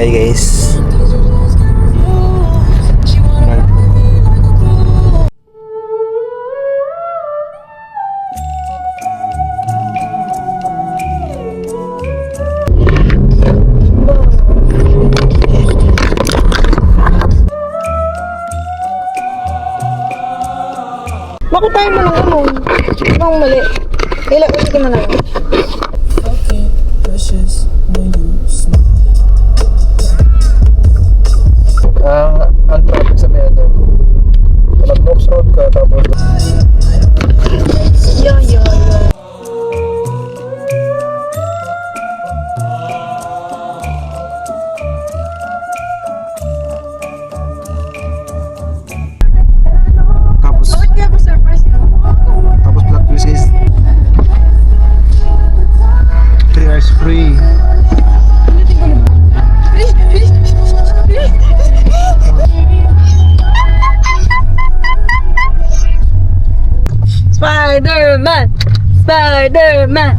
Hi guys. Bakit tayo mo lang umon? Bang mali. Ilang ulit mo na lang. Okay, precious when you smile. Ang traffic sa may ano, nag-box road ka tapos Yo. tapos Bakit kaya ba surprise na? tapos plot twist is 3 hours free. Spider-Man! Spider-Man!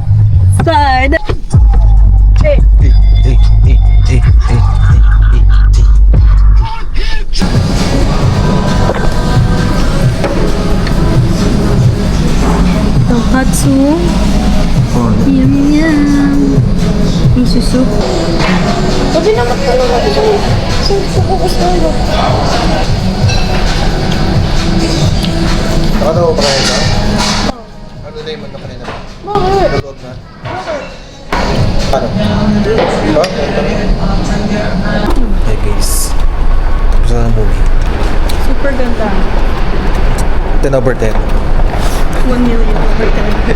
Spider... Hey! Tonkatsu. Yum yum. Yung susu. Sabi naman talaga isang gusto ko. Nakatawa pa kayo ba? Ano na yung manok kanina? Bakit? Nalog na? Ano? Diba? Hey guys. Tapos na ang movie. Super ganda. 10 over 10. 1 million over 10.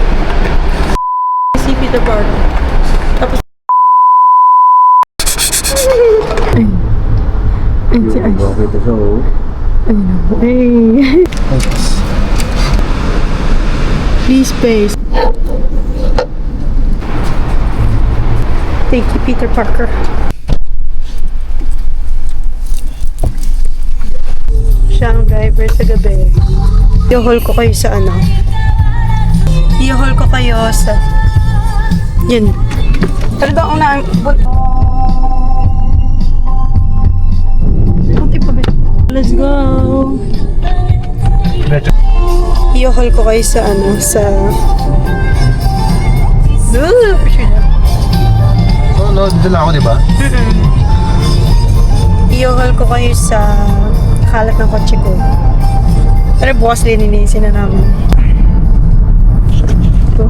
Si Peter Parker. Tapos... Ay, si Ice. Okay to show. Ay. Please space. Thank you, Peter Parker. Siya ang driver sa gabi. I-haul ko kayo sa ano. I-haul ko kayo sa... Yun. Pero daw una... Kunti pa ba? Let's go! I-haul ko kayo sa ano, sa... Oh no, dito lang ako diba? I-haul ko kayo sa kalat ng kotse ko. Pero bukas lininisin na namin. Ito.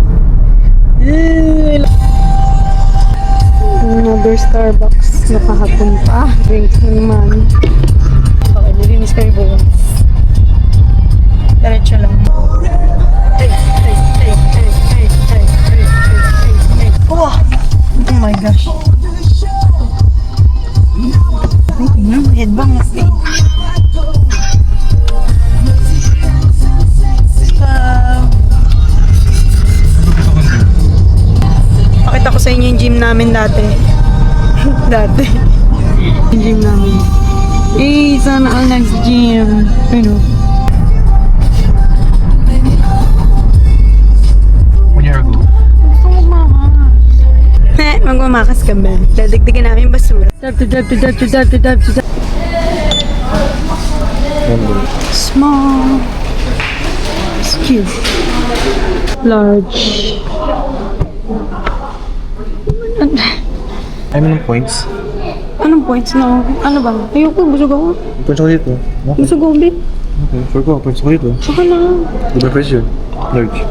Another Starbucks. Nakahapon pa. Drinks na naman. Okay, nilinis kami bukas. Diretso lang. Oh! Oh my gosh. Ay, tingnan mo. Headbang na siya. Pakita ko sa inyo yung gym namin dati. Dati. Yung gym namin. Eh, sana ang next gym. Ano? 1 year ago. Gusto mo makas. Magmamakas ka ba? Dadagdagan namin basura. Small. It's cute. Large. I mean points. Anong points na? Ano ba? Ayoko, busog ako. Points ako dito. Okay. Busog ako, babe. Okay, sure ko. Points ako dito. Saka na. Diba first yun? Large.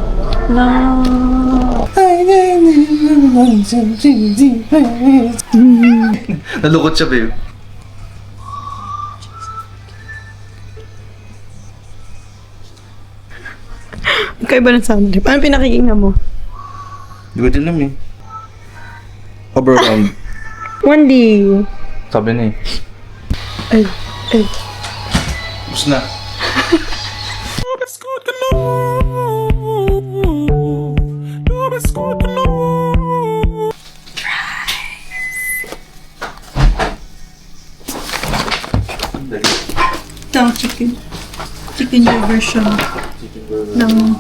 Na. Nalukot siya, babe. Kaya ba ng sound trip? Anong pinakikinggan mo? Hindi ko din alam eh. Overwhelmed. 1D. Sabi na eh. Ay. Bus na. Ito ang chicken. Chicken joy version. Ng...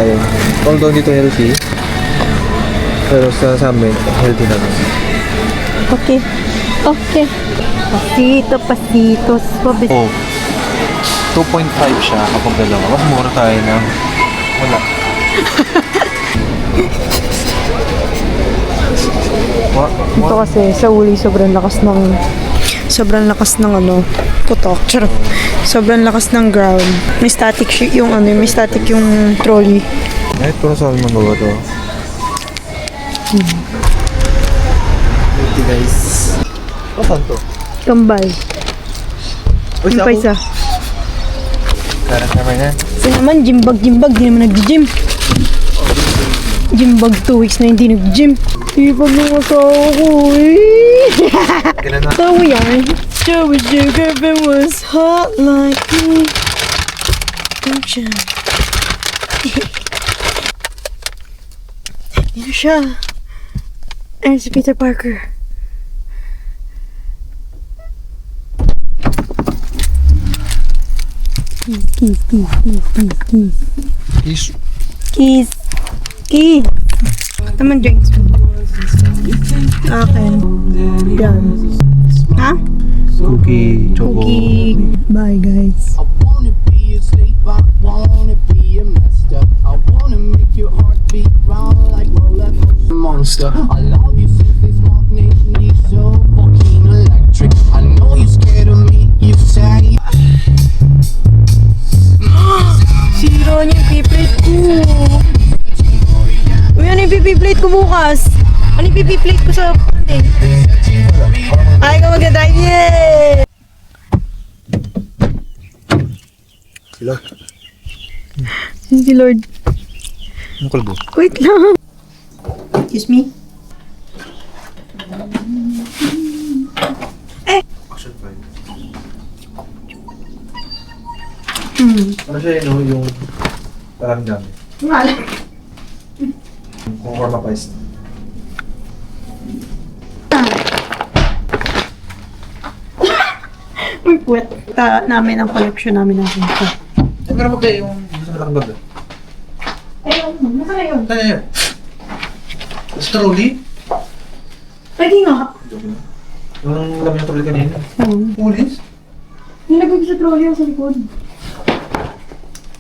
tayo. Although dito healthy, pero sa amin, healthy naman. Okay. Okay. Pasito, suabe. Oh, 2.5 siya kapag dalawa. Mas mura tayo ng wala. Ito kasi sa uli sobrang lakas ng ano, putok. Charot. Sobrang lakas ng ground. May static may static yung trolley. Kahit kung sa amin magawa to. Healthy guys. Saan to? Kambal. Uy, Yung pa isa. Karang naman yan. Kasi naman, gymbag, di naman nag-gym. Gymbag 2 weeks na hindi nag-gym. Ipag ng asawa ko eh. Kailan na? Tawa yan. Sure wish your girlfriend was hot like me. Don't you? Dito siya. Ayun si Peter Parker. Kiss. Kiss. Naman drinks mo. Akin. Yan. Ha? Cookie. Choco. Cookie. Bye guys. I wanna be a slave, I wanna be a master. I wanna make your heart beat round like roller coaster monster. I love you since this morning, you're so fucking electric. I know you're scared of me, you say. Sira niya yung piplate ko. Uy, ano yung piplate ko bukas? Ano yung piplate ko sa Monday? Ay, ka mag-drive. Yay! Sila. Si Lord. Ano kalbo? Wait lang. Excuse me? Action 5. Hmm. Ano siya yun, yung parang dami. Wala. Kung forma paste. Uy, puwet. Namin ang collection namin ng pinto. Eh, pero magkaya yung gusto na lang baga. Ayun, nasaan yun? Kaya yan. Sa trolley? Pwede nga. Yung laman yung trolley kanina. Pulis? Nilagay ko sa trolley yung sa likod.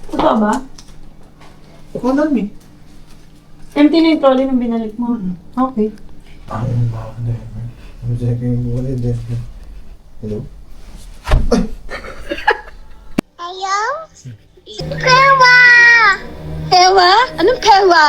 Totoo ba? Ako na mi. Empty na yung trolley nung binalik mo. Okay. Ang bakit eh. Ano siya yung buwan eh. Hello? Ayaw? Pewa! Pewa? Anong pewa?